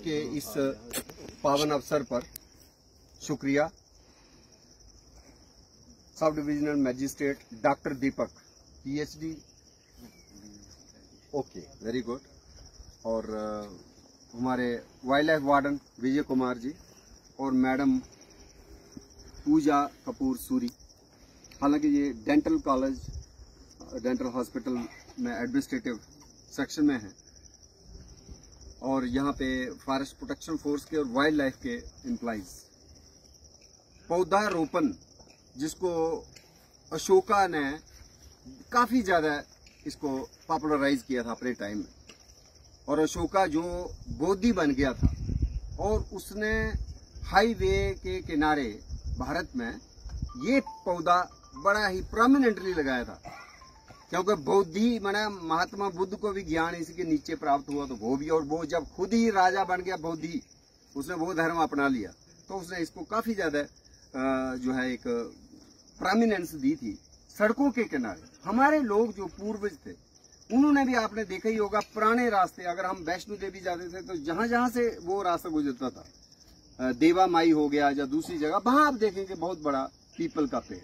के इस पावन अवसर पर शुक्रिया सब डिविजनल मजिस्ट्रेट डॉक्टर दीपक PhD, ओके वेरी गुड, और हमारे wild life warden Vijay Kumar ji और मैडम पूजा कपूर सूरी। हालांकि ये डेंटल कॉलेज डेंटल हॉस्पिटल में एडमिनिस्ट्रेटिव सेक्शन में है और यहाँ पे फॉरेस्ट प्रोटेक्शन फोर्स के और वाइल्ड लाइफ के एम्प्लॉइज। पौधारोपण जिसको अशोका ने काफी ज्यादा इसको पॉपुलराइज किया था अपने टाइम में, और अशोका जो बोधि बन गया था और उसने हाईवे के किनारे भारत में ये पौधा बड़ा ही प्रोमिनेंटली लगाया था, क्योंकि बोधि माना महात्मा बुद्ध को भी ज्ञान इसी के नीचे प्राप्त हुआ, तो वो भी, और वो जब खुद ही राजा बन गया बोधि, उसने वो धर्म अपना लिया, तो उसने इसको काफी ज्यादा जो है एक प्रोमिनेंस दी थी। सड़कों के किनारे हमारे लोग जो पूर्वज थे उन्होंने भी, आपने देखा ही होगा, पुराने रास्ते, अगर हम वैष्णो देवी जाते थे तो जहां जहां से वो रास्ता गुजरता था, देवा माई हो गया या दूसरी जगह, वहां आप देखेंगे बहुत बड़ा पीपल का पेड़।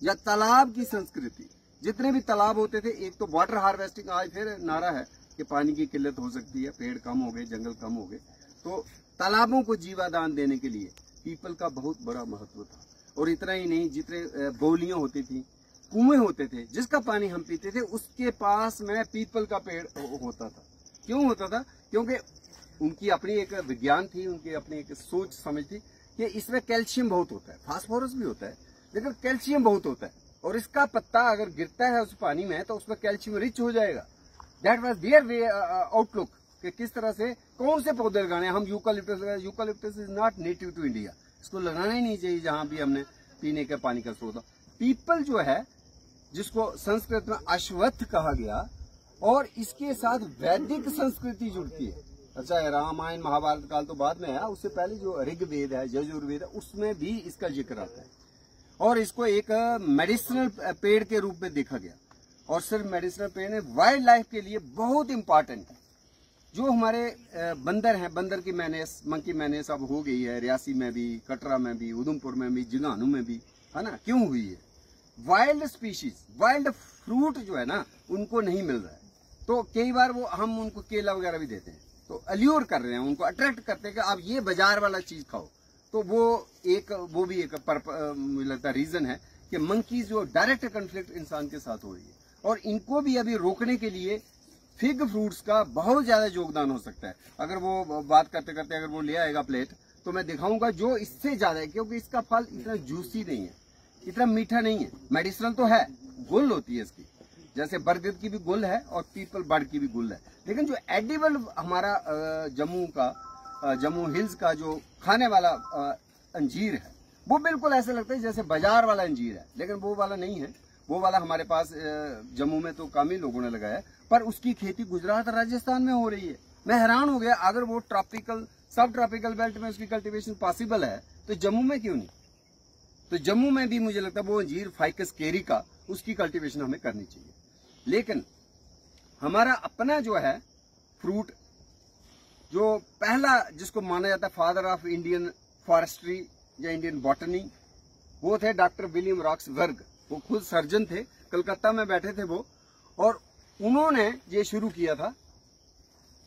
या तालाब की संस्कृति, जितने भी तालाब होते थे, एक तो वाटर हार्वेस्टिंग, आज फिर नारा है कि पानी की किल्लत हो सकती है, पेड़ कम हो गए, जंगल कम हो गए, तो तालाबों को जीवादान देने के लिए पीपल का बहुत बड़ा महत्व था। और इतना ही नहीं, जितने बोलियां होती थी, कुएं होते थे, जिसका पानी हम पीते थे, उसके पास में पीपल का पेड़ होता था। क्यों होता था? क्योंकि उनकी अपनी एक विज्ञान थी, उनकी अपनी एक सोच समझ थी कि इसमें कैल्शियम बहुत होता है, फास्फोरस भी होता है, लेकिन कैल्शियम बहुत होता है, और इसका पत्ता अगर गिरता है उस पानी में तो उसमें कैल्शियम रिच हो जाएगा। That was their way outlook कि किस तरह से कौन से पौधे लगाने। हम eucalyptus is not native to India, इसको लगाना ही नहीं चाहिए जहां भी हमने पीने के पानी का स्रोत। पीपल जो है, जिसको संस्कृत में अश्वत्थ कहा गया, और इसके साथ वैदिक संस्कृति जुड़ती है। अच्छा, रामायण महाभारत काल तो बाद में है, उससे पहले जो ऋग्वेद है, यजुर्वेद है, उसमें भी इसका जिक्र आता है, और इसको एक मेडिसिनल पेड़ के रूप में देखा गया। और सिर्फ मेडिसिनल पेड़ है, वाइल्ड लाइफ के लिए बहुत इंपॉर्टेंट है। जो हमारे बंदर हैं, बंदर की मैनेस, मंकी मैनेस अब हो गई है रियासी में भी, कटरा में भी, उधमपुर में भी, जिगानू में भी, है ना। क्यों हुई है? वाइल्ड स्पीशीज, वाइल्ड फ्रूट जो है ना, उनको नहीं मिल रहा है, तो कई बार वो हम उनको केला वगैरह भी देते हैं, तो अल्यूर कर रहे हैं, उनको अट्रैक्ट करते हैं कि आप ये बाजार वाला चीज खाओ। तो वो भी एक मुझे लगता है रीजन है कि मंकीज जो डायरेक्ट कन्फ्लिक्ट इंसान के साथ हो रही है, और इनको भी अभी रोकने के लिए फिग फ्रूट्स का बहुत ज्यादा योगदान हो सकता है। अगर वो बात करते करते अगर वो ले आएगा प्लेट, तो मैं दिखाऊंगा जो इससे ज्यादा है, क्योंकि इसका फल इतना जूसी नहीं है, इतना मीठा नहीं है। मेडिसिनल तो है, गुल होती है इसकी, जैसे बरगद की भी गुल है और पीपल बर्ड की भी गुल है, लेकिन जो एडिबल हमारा जम्मू हिल्स का जो खाने वाला अंजीर है, वो बिल्कुल ऐसे लगता है जैसे बाजार वाला अंजीर है, लेकिन वो वाला नहीं है। वो वाला हमारे पास जम्मू में तो कम ही लोगों ने लगाया है, पर उसकी खेती गुजरात और राजस्थान में हो रही है। मैं हैरान हो गया, अगर वो ट्रॉपिकल सब ट्रॉपिकल बेल्ट में उसकी कल्टीवेशन पॉसिबल है, तो जम्मू में क्यों नहीं? तो जम्मू में भी मुझे लगता है वो अंजीर फाइकस केरी का, उसकी कल्टीवेशन हमें करनी चाहिए। लेकिन हमारा अपना जो है फ्रूट, जो पहला जिसको माना जाता है फादर ऑफ इंडियन फॉरेस्ट्री या इंडियन बॉटनी, वो थे डॉक्टर विलियम रॉक्सबर्ग। वो खुद सर्जन थे, कलकत्ता में बैठे थे वो, और उन्होंने ये शुरू किया था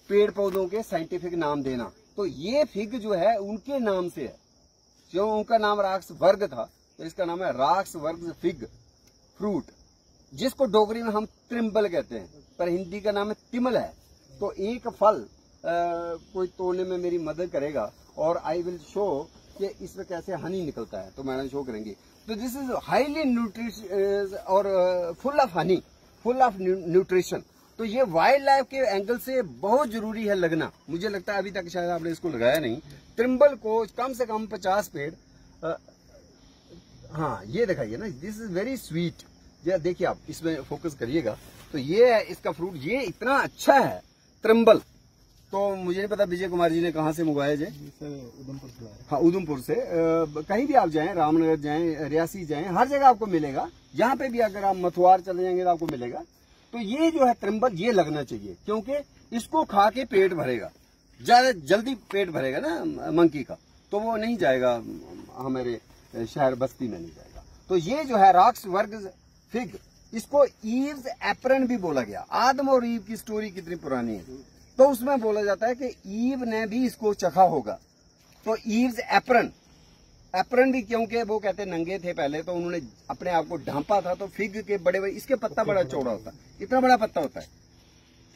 पेड़ पौधों के साइंटिफिक नाम देना। तो ये फिग जो है उनके नाम से है, जो उनका नाम रॉक्सबर्ग था, तो इसका नाम है रॉक्सबर्ग फिग फ्रूट, जिसको डोगरी में हम त्रिम्बल कहते हैं, पर हिंदी का नाम है तिमल है। तो एक फल कोई तोड़ने में मेरी मदद करेगा, और आई विल शो कि इसमें कैसे हनी निकलता है, तो मैडम शो करेंगे। तो दिस इज हाईली न्यूट्रिशन और full of honey, full of nutrition. तो ये वाइल्ड लाइफ के एंगल से बहुत जरूरी है लगना। मुझे लगता है अभी तक शायद आपने इसको लगाया नहीं। त्रिम्बल को कम से कम 50 पेड़, हाँ ये दिखाइए ना, दिस इज वेरी स्वीट। ये देखिए, आप इसमें फोकस करिएगा, तो ये है इसका फ्रूट, ये इतना अच्छा है त्रिम्बल। तो मुझे नहीं पता विजय कुमार जी ने कहाँ से मंगवाया जाए। उधमपुर से। हाँ, उधमपुर से। कहीं भी आप जाएं, रामनगर जाएं, रियासी जाएं, हर जगह आपको मिलेगा। यहाँ पे भी अगर आप मथुआर चले जाएंगे तो आपको मिलेगा। तो ये जो है त्रिम्बल, ये लगना चाहिए, क्योंकि इसको खा के पेट भरेगा। ज्यादा जल्दी पेट भरेगा ना मंकी का, तो वो नहीं जाएगा हमारे शहर बस्ती में नहीं जाएगा। तो ये जो है रॉक्स वर्ग फिग, इसको ईव्स एप्रन भी बोला गया। आदम और ईव की स्टोरी कितनी पुरानी है, तो उसमें बोला जाता है कि ईव ने भी इसको चखा होगा। तो ईव्स एप्रन, एप्रन भी क्योंकि वो कहते नंगे थे पहले, तो उन्होंने अपने आप को ढांपा था। तो फिग के बड़े बड़े, इसके पत्ता बड़ा चौड़ा होता है, इतना बड़ा पत्ता होता है।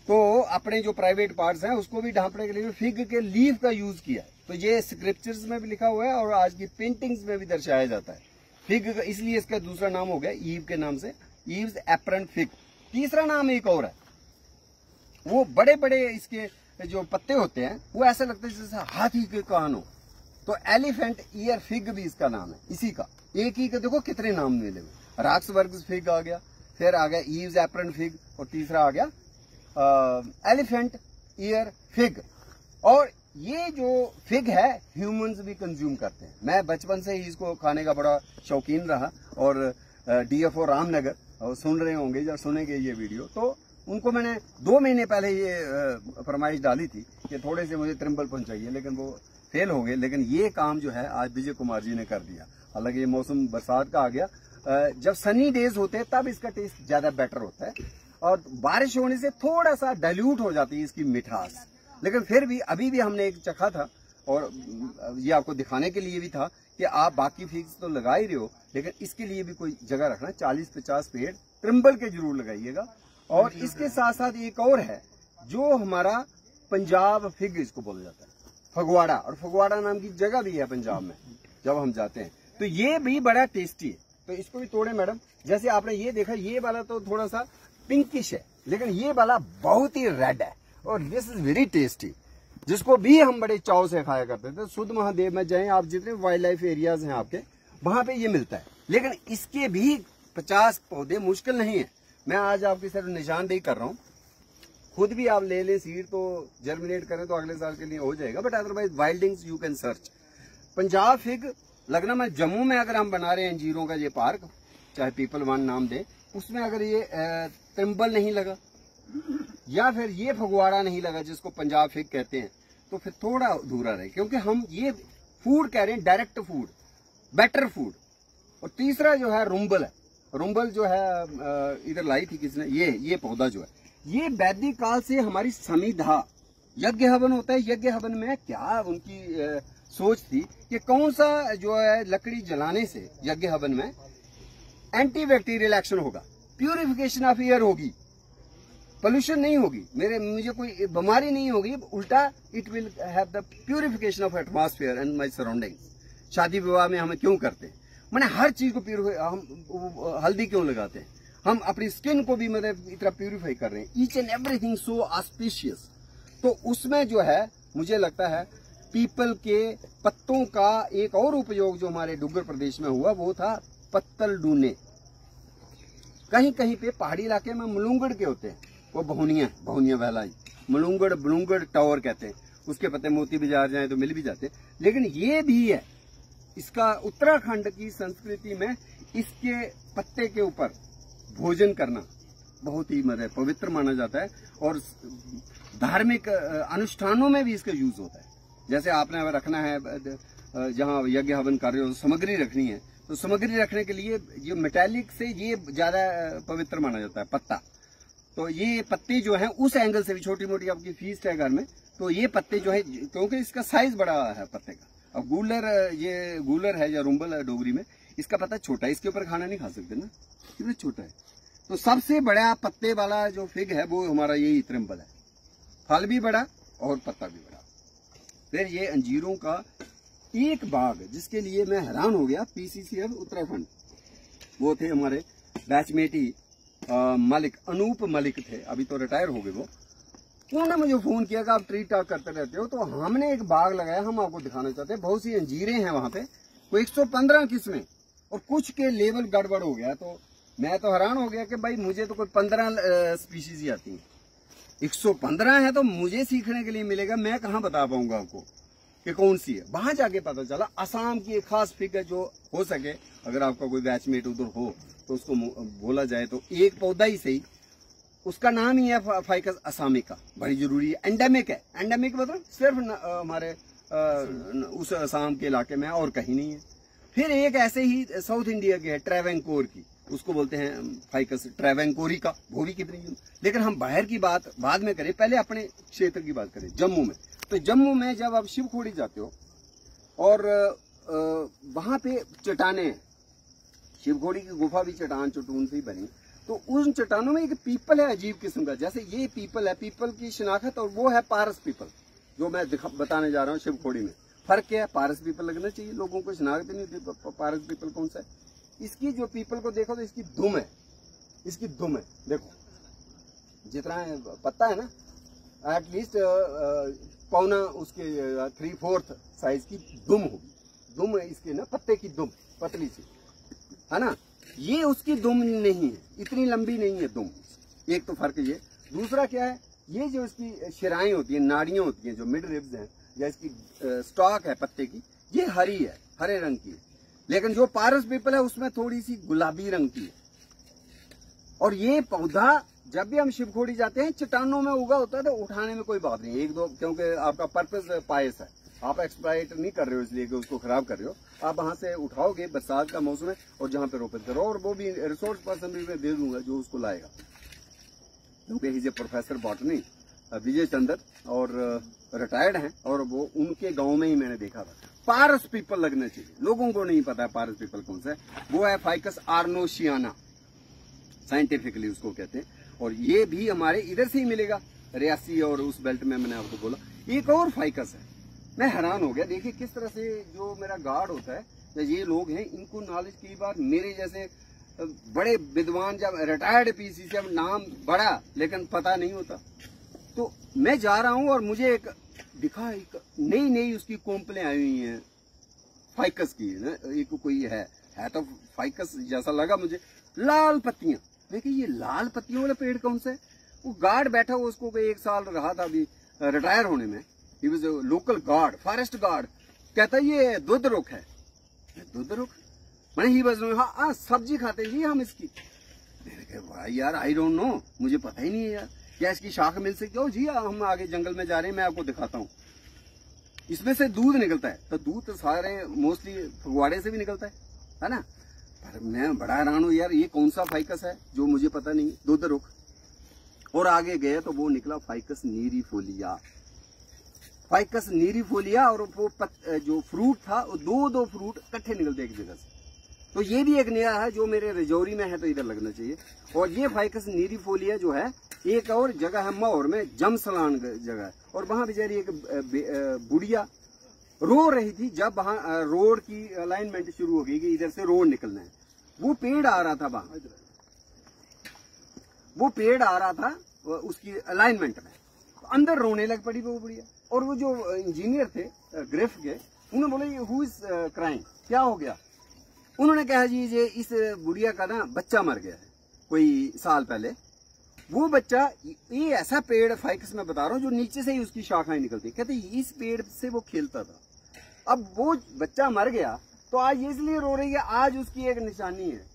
तो अपने जो प्राइवेट पार्ट्स हैं उसको भी ढांपने के लिए फिग के लीफ का यूज किया है। तो ये स्क्रिप्चर्स में भी लिखा हुआ है और आज की पेंटिंग्स में भी दर्शाया जाता है फिग का, इसलिए इसका दूसरा नाम हो गया ईव के नाम से, ईव्स एप्रन फिग। तीसरा नाम एक और है, वो बड़े बड़े इसके जो पत्ते होते हैं वो ऐसा लगता है जैसे हाथी के कान हो। तो एलिफेंट ईयर फिग भी इसका नाम है, इसी का। एक ही का देखो कितने नाम मिले हुए, रॉक्स वर्ग फिग आ गया, फिर आ गया ईव्स एप्रन फिग, और तीसरा आ गया एलिफेंट ईयर फिग। और ये जो फिग है ह्यूमंस भी कंज्यूम करते हैं। मैं बचपन से ही इसको खाने का बड़ा शौकीन रहा, और डीएफओ रामनगर सुन रहे होंगे या सुनेंगे ये वीडियो, तो उनको मैंने 2 महीने पहले ये फरमाइश डाली थी कि थोड़े से मुझे त्रिम्बल पहुंचाइए, लेकिन वो फेल हो गए। लेकिन ये काम जो है आज विजय कुमार जी ने कर दिया। हालांकि ये मौसम बरसात का आ गया, जब सनी डेज होते हैं तब इसका टेस्ट ज्यादा बेटर होता है, और बारिश होने से थोड़ा सा डाइल्यूट हो जाती है इसकी मिठास। लेकिन फिर भी अभी भी हमने एक चखा था, और ये आपको दिखाने के लिए भी था कि आप बाकी फिग्स तो लगा ही रहे हो, लेकिन इसके लिए भी कोई जगह रखना। 40-50 पेड़ त्रिम्बल के जरूर लगाइएगा। और इसके साथ साथ एक और है जो हमारा पंजाब फिग इसको बोला जाता है, फगवाड़ा। और फगवाड़ा नाम की जगह भी है पंजाब में जब हम जाते हैं, तो ये भी बड़ा टेस्टी है। तो इसको भी तोड़े मैडम। जैसे आपने ये देखा, ये वाला तो थोड़ा सा पिंकिश है, लेकिन ये वाला बहुत ही रेड है, और दिस इज वेरी टेस्टी, जिसको भी हम बड़े चाव से खाया करते थे। सुध महादेव में जाएं आप, जितने वाइल्ड लाइफ एरियाज हैं आपके, वहां पे ये मिलता है। लेकिन इसके भी 50 पौधे मुश्किल नहीं है। मैं आज आपकी सिर्फ निशानदेही कर रहा हूँ, खुद भी आप ले लें सीड, तो जर्मिनेट करें तो अगले साल के लिए हो जाएगा। But otherwise wildings you can search. Punjab फिग लगना में जम्मू में अगर हम बना रहे हैं अंजीरों का ये पार्क, चाहे पीपल वन नाम दे, उसमें अगर ये त्रिम्बल नहीं लगा या फिर ये फगवाड़ा नहीं लगा जिसको पंजाब फिग कहते हैं, तो फिर थोड़ा अधूरा रहे, क्योंकि हम ये फूड कह रहे हैं, डायरेक्ट फूड, बेटर फूड। और तीसरा जो है रुम्बल है। रुम्बल जो है इधर लाई थी किसने, ये पौधा जो है, ये वैदिक काल से हमारी समिधा, यज्ञ हवन होता है। यज्ञ हवन में क्या उनकी सोच थी कि कौन सा जो है लकड़ी जलाने से यज्ञ हवन में एंटी बैक्टीरियल एक्शन होगा, प्यूरिफिकेशन ऑफ एयर होगी, पोल्यूशन नहीं होगी, मुझे कोई बीमारी नहीं होगी, उल्टा it will have the purification of atmosphere and my surroundings. शादी विवाह में हम क्यों करते हैं, मैंने हर चीज को प्यूरिफाई, हम हल्दी क्यों लगाते हैं, हम अपनी स्किन को भी मतलब इतना प्यूरिफाई कर रहे हैं, each and everything so auspicious. तो उसमें जो है मुझे लगता है पीपल के पत्तों का एक और उपयोग जो हमारे डुग्गर प्रदेश में हुआ वो था पत्तल डूने। कहीं कहीं पे पहाड़ी इलाके में मलूंगड़ के होते हैं, वो बहुनिया बहलाई, मलूंगड़ टावर कहते हैं, उसके पत्ते मोती बाजार जाए तो मिल भी जाते हैं। लेकिन ये भी है, इसका उत्तराखंड की संस्कृति में इसके पत्ते के ऊपर भोजन करना बहुत ही मतलब पवित्र माना जाता है, और धार्मिक अनुष्ठानों में भी इसका यूज होता है। जैसे आपने रखना है जहाँ यज्ञ हवन कर रहे हो, सामग्री रखनी है, तो सामग्री रखने के लिए जो मेटालिक से ये ज्यादा पवित्र माना जाता है पत्ता। तो ये पत्ते जो है उस एंगल से भी, छोटी मोटी आपकी फीस्ट है घर में, तो ये पत्ते जो है, क्योंकि इसका साइज बड़ा है पत्ते का। अब ये गूलर है या रुम्बल है डोगरी में, इसका पत्ता छोटा है, इसके ऊपर खाना नहीं खा सकते ना, कितना छोटा है। तो सबसे बड़ा पत्ते वाला जो फिग है वो हमारा यही त्रिम्बल है, फल भी बड़ा और पत्ता भी बड़ा। फिर ये अंजीरों का एक बाग जिसके लिए मैं हैरान हो गया, पीसीसीएफ उत्तराखंड, वो थे हमारे बैचमेट ही मलिक, अनूप मलिक थे, अभी तो रिटायर हो गए वो। उन्होंने मुझे फोन किया कि आप ट्री टॉक करते रहते हो, तो हमने एक बाग लगाया, हम आपको दिखाना चाहते हैं। बहुत सी अंजीरें हैं वहां पे, कोई 115 किस्में, और कुछ के लेवल गड़बड़ हो गया। तो मैं तो हैरान हो गया कि भाई मुझे तो कोई 15 स्पीशीज ही आती हैं, 115 है तो मुझे सीखने के लिए मिलेगा, मैं कहाँ बता पाऊंगा आपको कि कौन सी है। वहां जाके पता चला असम की एक खास फिग है, जो हो सके अगर आपका कोई बैचमेट उधर हो तो उसको बोला जाए तो एक पौधा ही सही उसका नाम ही है फाइकस असामिका, बड़ी जरूरी है। एंडेमिक है, एंडेमिक मतलब सिर्फ हमारे उस असम के इलाके में और कहीं नहीं है। फिर एक ऐसे ही साउथ इंडिया के है ट्रेवेंकोर की, उसको बोलते हैं फाइकस ट्रेवेंकोरिका, वो भी कितनी। लेकिन हम बाहर की बात बाद में करें, पहले अपने क्षेत्र की बात करें, जम्मू में। तो जम्मू में जब आप शिवखोड़ी जाते हो और वहां पे चट्टाने, शिवखोड़ी की गुफा भी चट्टान चटून से ही बनी, तो उन चट्टानों में एक पीपल है अजीब किस्म का, जैसे ये पीपल है, पीपल की शिनाख्त, और वो है पारस पीपल जो मैं बताने जा रहा हूँ शिवखोड़ी में। फर्क क्या है, पारस पीपल लगना चाहिए, लोगों को शिनाख्त नहीं होती पारस पीपल कौन सा है। इसकी जो पीपल को देखो तो इसकी दुम है, इसकी दुम है, देखो जितना पत्ता है ना, एटलीस्ट पौना उसके 3/4 साइज की दुम होगी। दुम है इसके ना, पत्ते की दुम पतली सी है ना, ये उसकी दुम नहीं है, इतनी लंबी नहीं है दुम। एक तो फर्क ये। दूसरा क्या है, ये जो इसकी शिराएं होती हैं, नाड़ियां होती हैं, जो मिड रिब्स हैं या इसकी स्टॉक है पत्ते की, ये हरी है, हरे रंग की है। लेकिन जो पारस पीपल है उसमें थोड़ी सी गुलाबी रंग की है। और ये पौधा जब भी हम शिवखोड़ी जाते हैं चट्टानों में उगा होता है, तो उठाने में कोई बात नहीं, एक दो, क्योंकि आपका पर्पस पायस है, आप एक्सप्लॉइट नहीं कर रहे हो इसलिए कि उसको खराब कर रहे हो, आप वहां से उठाओगे, बरसात का मौसम है, और जहां पे रोपण करो, और वो भी रिसोर्स पर्सन भी मैं दे दूंगा जो उसको लाएगा, क्योंकि he is a professor botany Vijay Chandra, और रिटायर्ड हैं, और वो उनके गांव में ही मैंने देखा था। पारस पीपल लगना चाहिए, लोगों को नहीं पता है पारस पीपल कौन सा है, वो है फाइकस आर्नोशियाना, साइंटिफिकली उसको कहते हैं। और ये भी हमारे इधर से ही मिलेगा, रियासी और उस बेल्ट में। मैंने आपको बोला एक और फाइकस है, मैं हैरान हो गया, देखिए किस तरह से जो मेरा गार्ड होता है, या ये लोग हैं, इनको नॉलेज कई बार मेरे जैसे बड़े विद्वान, जब रिटायर्ड पीसी से नाम बड़ा लेकिन पता नहीं होता। तो मैं जा रहा हूं और मुझे एक दिखा, एक नई नई उसकी कोम्पलें आई हुई हैं फाइकस की ना, एक कोई है तो फाइकस जैसा लगा मुझे, लाल पत्तियां। देखिए ये लाल पत्तियों वाला पेड़ कौन सा है। वो गार्ड बैठा हुआ, उसको 1 साल रहा था अभी रिटायर होने में, he was local guard, forest guard, कहता ये दूध रुख है। दूध रुख मैंने ही बस, हाँ सब्जी खाते जी हम इसकी। मैंने कहा भाई यार आई डोंट नो, मुझे पता ही नहीं है यार, क्या इसकी शाख मिल सकती है? जी हम आगे जंगल में जा रहे हैं, मैं आपको दिखाता हूँ। इसमें से दूध निकलता है, तो दूध तो सारे मोस्टली फगवाड़े से भी निकलता है ना। पर मैं बड़ा हैरान हूँ यार, ये कौन सा फाइकस है जो मुझे पता नहीं, दूध रुख। और आगे गए तो वो निकला फाइकस नीरीफोलिया, फाइकस नीरीफोलिया। और वो जो फ्रूट था, वो 2 फ्रूट इकट्ठे निकलते एक जगह से। तो ये भी एक नया है जो मेरे रजौरी में है, तो इधर लगना चाहिए। और ये फाइकस नीरीफोलिया जो है, एक और जगह है मौर में, जमसलान जगह है, और वहां बेचारी एक बुढ़िया रो रही थी जब वहां रोड की अलाइनमेंट शुरू हो गई कि इधर से रोड निकलना है। वो पेड़ आ रहा था वहां, वो पेड़ आ रहा था उसकी अलाइनमेंट में, अंदर रोने लग पड़ी वो बुढ़िया। और वो जो इंजीनियर थे ग्रिफ के, उन्होंने बोला हु इज क्राइंग, क्या हो गया? उन्होंने कहा जी ये इस बुढ़िया का ना बच्चा मर गया है कोई साल पहले। वो बच्चा, ये ऐसा पेड़ फाइकस में बता रहा हूँ जो नीचे से ही उसकी शाखाएं निकलती, कहते इस पेड़ से वो खेलता था। अब वो बच्चा मर गया तो आज इसलिए रो रही है, आज उसकी एक निशानी है।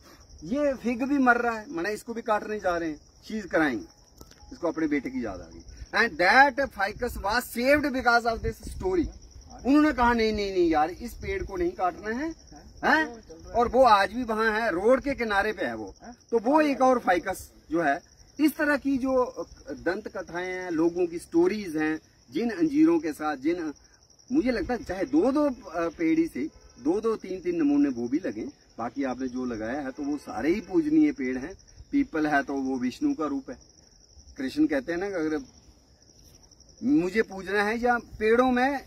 ये फिग भी मर रहा है, मैंने इसको भी काटने जा रहे हैं, शी इज क्राइंग, इसको अपने बेटे की याद आ गई। And that ficus was saved because of this story. उन्होंने कहा नहीं नहीं नहीं यार, इस पेड़ को नहीं काटना है, हैं? और वो आज भी वहां है, रोड के किनारे पे है वो। तो वो एक और फाइकस जो है, इस तरह की जो दंत कथाएं हैं, लोगों की स्टोरीज हैं, जिन अंजीरों के साथ, जिन मुझे लगता है चाहे 2-2 पेड़ी से 2-2 3-3 नमूने वो भी लगे, बाकी आपने जो लगाया है तो वो सारे ही पूजनीय पेड़ हैं। पीपल है तो वो विष्णु का रूप है। कृष्ण कहते हैं ना कि अगर मुझे पूजना है, या पेड़ों में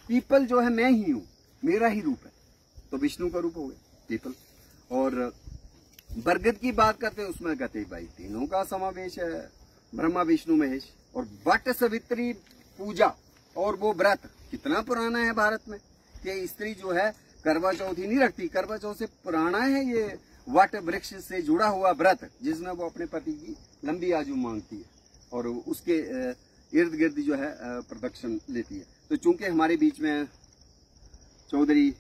पीपल जो है मैं ही हूं, मेरा ही रूप है, तो विष्णु का रूप हो गया पीपल। और बरगद की बात करते हैं, उसमें कहते भाई तीनों का समावेश है, ब्रह्मा विष्णु महेश। और वट सावित्री पूजा और वो व्रत कितना पुराना है भारत में, कि स्त्री जो है करवा चौथ ही नहीं रखती, करवा चौथ से पुराना है ये वट वृक्ष से जुड़ा हुआ व्रत, जिसमें वो अपने पति की लंबी आयु मांगती है और उसके इर्द गिर्द जो है प्रदक्षिण लेती है। तो चूंकि हमारे बीच में चौधरी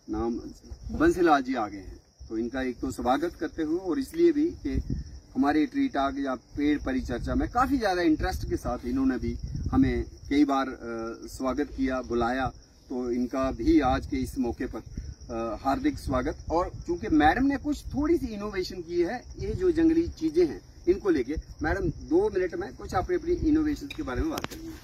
नाम बंसीलाल जी आ गए हैं, तो इनका एक तो स्वागत करते हुए, और इसलिए भी कि हमारे ट्री टॉक या पेड़ परिचर्चा में काफ़ी ज़्यादा इंटरेस्ट के साथ इन्होंने भी हमें कई बार स्वागत किया, बुलाया। तो इनका भी आज के इस मौके पर हार्दिक स्वागत। और चूंकि मैडम ने कुछ थोड़ी सी इनोवेशन की है, ये जो जंगली चीज़ें हैं इनको लेके मैडम 2 मिनट में कुछ अपनी इनोवेशन के बारे में बात करेंगे।